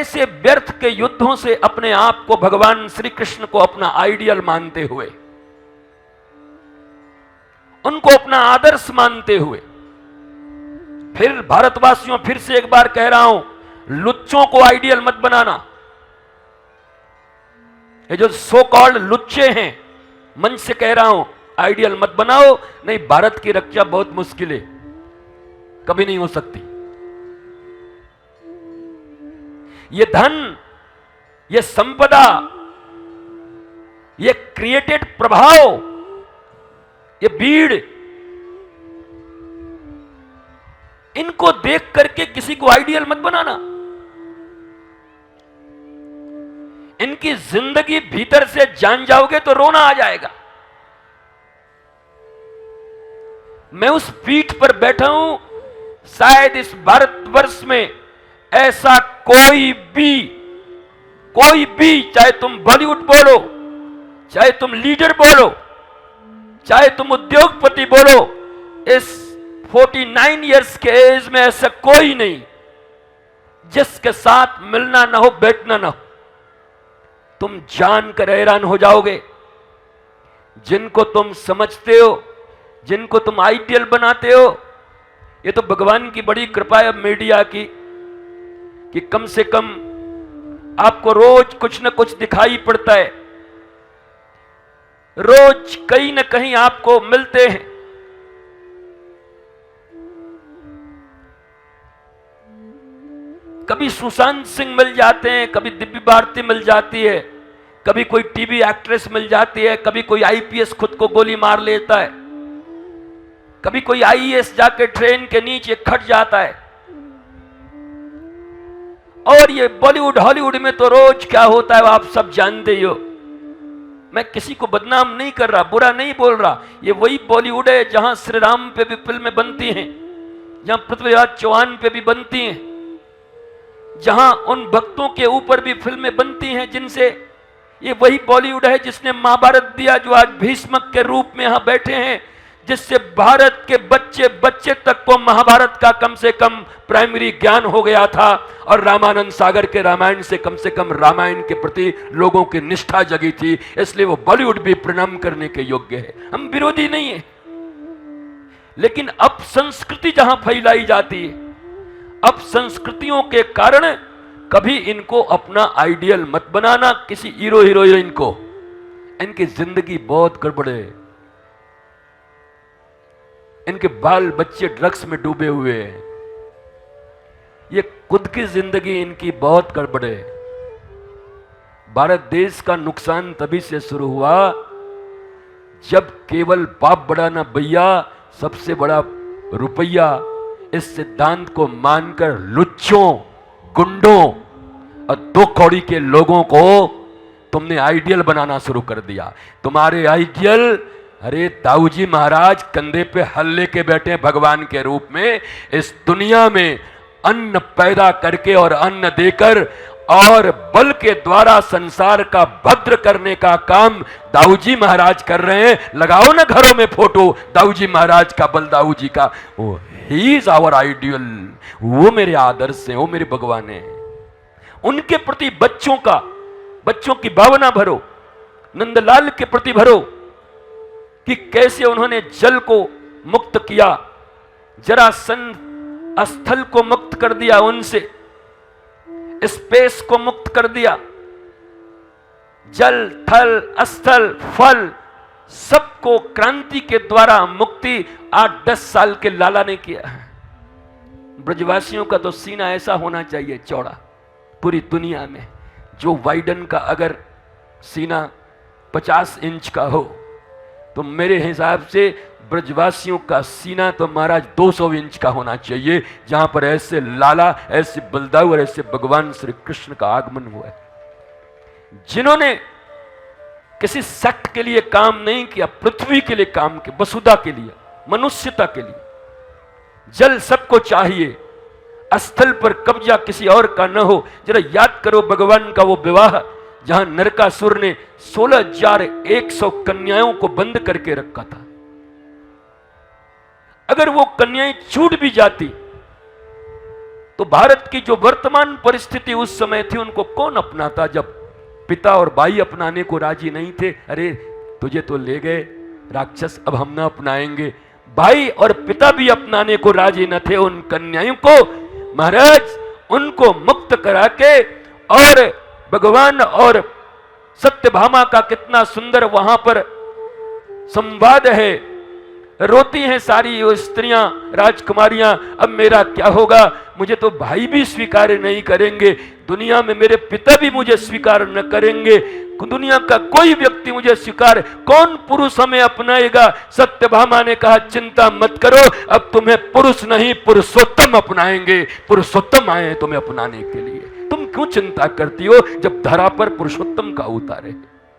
ऐसे व्यर्थ के युद्धों से अपने आप को भगवान श्री कृष्ण को अपना आइडियल मानते हुए, उनको अपना आदर्श मानते हुए, फिर भारतवासियों फिर से एक बार कह रहा हूं, लुच्चों को आइडियल मत बनाना। ये जो सो कॉल्ड लुच्चे हैं, मंच से कह रहा हूं, आइडियल मत बनाओ, नहीं भारत की रक्षा बहुत मुश्किल है, कभी नहीं हो सकती। ये धन, ये संपदा, ये क्रिएटेड प्रभाव, ये भीड़, इनको देख करके किसी को आइडियल मत बनाना। इनकी जिंदगी भीतर से जान जाओगे तो रोना आ जाएगा। मैं उस पीठ पर बैठा हूं, शायद इस भारतवर्ष में ऐसा कोई भी, चाहे तुम बॉलीवुड बोलो, चाहे तुम लीडर बोलो, चाहे तुम उद्योगपति बोलो, इस 49 इयर्स के एज में ऐसा कोई नहीं जिसके साथ मिलना ना हो, बैठना ना हो। तुम जानकर हैरान हो जाओगे, जिनको तुम समझते हो, जिनको तुम आइडियल बनाते हो, ये तो भगवान की बड़ी कृपा है मीडिया की, कि कम से कम आपको रोज कुछ न कुछ दिखाई पड़ता है, रोज कहीं न कहीं आपको मिलते हैं। कभी सुशांत सिंह मिल जाते हैं, कभी दिव्य भारती मिल जाती है, कभी कोई टीवी एक्ट्रेस मिल जाती है, कभी कोई आईपीएस खुद को गोली मार लेता है, कभी कोई आईएएस जाके ट्रेन के नीचे खट जाता है। और ये बॉलीवुड हॉलीवुड में तो रोज क्या होता है आप सब जानते ही हो। मैं किसी को बदनाम नहीं कर रहा, बुरा नहीं बोल रहा, ये वही बॉलीवुड है जहां श्री राम पे भी फिल्में बनती हैं, जहां पृथ्वीराज चौहान पे भी बनती हैं, जहां उन भक्तों के ऊपर भी फिल्में बनती हैं जिनसे, ये वही बॉलीवुड है जिसने महाभारत दिया, जो आज भीष्मक के रूप में यहां बैठे हैं, जिससे भारत के बच्चे बच्चे तक को महाभारत का कम से कम प्राइमरी ज्ञान हो गया था, और रामानंद सागर के रामायण से कम रामायण के प्रति लोगों की निष्ठा जगी थी। इसलिए वो बॉलीवुड भी प्रणाम करने के योग्य है, हम विरोधी नहीं है। लेकिन अब संस्कृति जहां फैलाई जाती है, अब संस्कृतियों के कारण कभी इनको अपना आइडियल मत बनाना, किसी हीरो हीरोइन को। इनकी जिंदगी बहुत गड़बड़ है, इनके बाल बच्चे ड्रग्स में डूबे हुए हैं, ये खुद की जिंदगी इनकी बहुत गड़बड़ है। भारत देश का नुकसान तभी से शुरू हुआ जब केवल बाप बड़ा ना भैया, सबसे बड़ा रुपया, इस सिद्धांत को मानकर लुच्चों, गुंडों और दो कौड़ी के लोगों को तुमने आइडियल बनाना शुरू कर दिया। तुम्हारे आइडियल, अरे दाऊजी महाराज कंधे पे हल लेके बैठे भगवान के रूप में, इस दुनिया में अन्न पैदा करके और अन्न देकर और बल के द्वारा संसार का भद्र करने का काम दाऊजी महाराज कर रहे हैं। लगाओ ना घरों में फोटो दाऊजी महाराज का, बल दाऊजी का। वो ही इज आवर आइडियल, वो मेरे आदर्श हैं, वो मेरे भगवान हैं। उनके प्रति बच्चों की भावना भरो, नंदलाल के प्रति भरो कि कैसे उन्होंने जल को मुक्त किया, जरासंध स्थल को मुक्त कर दिया, उनसे स्पेस को मुक्त कर दिया, जल थल स्थल फल सबको क्रांति के द्वारा मुक्ति 8-10 साल के लाला ने किया। ब्रजवासियों का तो सीना ऐसा होना चाहिए चौड़ा पूरी दुनिया में। जो वाइडन का अगर सीना 50 इंच का हो तो मेरे हिसाब से ब्रजवासियों का सीना तो महाराज 200 इंच का होना चाहिए, जहां पर ऐसे लाला, ऐसे बलदाऊ और ऐसे भगवान श्री कृष्ण का आगमन हुआ है, जिन्होंने किसी सेक्ट के लिए काम नहीं किया, पृथ्वी के लिए काम किया, वसुधा के लिए, मनुष्यता के लिए। जल सबको चाहिए, स्थल पर कब्जा किसी और का न हो। जरा याद करो भगवान का वो विवाह जहां नरकासुर ने 16,100 कन्याओं को बंद करके रखा था। अगर वो कन्याएं छूट भी जाती तो भारत की जो वर्तमान परिस्थिति उस समय थी, उनको कौन अपनाता जब पिता और भाई अपनाने को राजी नहीं थे। अरे तुझे तो ले गए राक्षस, अब हम ना अपनाएंगे। भाई और पिता भी अपनाने को राजी न थे उन कन्याओं को। महाराज उनको मुक्त करा के, और भगवान और सत्यभामा का कितना सुंदर वहां पर संवाद है। रोती हैं सारी वो स्त्रियां, राजकुमारियां, अब मेरा क्या होगा, मुझे तो भाई भी स्वीकार नहीं करेंगे, दुनिया में मेरे पिता भी मुझे स्वीकार न करेंगे, दुनिया का कोई व्यक्ति मुझे स्वीकार, कौन पुरुष हमें अपनाएगा। सत्यभामा ने कहा चिंता मत करो, अब तुम्हें पुरुष नहीं पुरुषोत्तम अपनाएंगे, पुरुषोत्तम आए तुम्हें अपनाने के लिए। तुम क्यों चिंता करती हो जब धरा पर पुरुषोत्तम का अवतार है।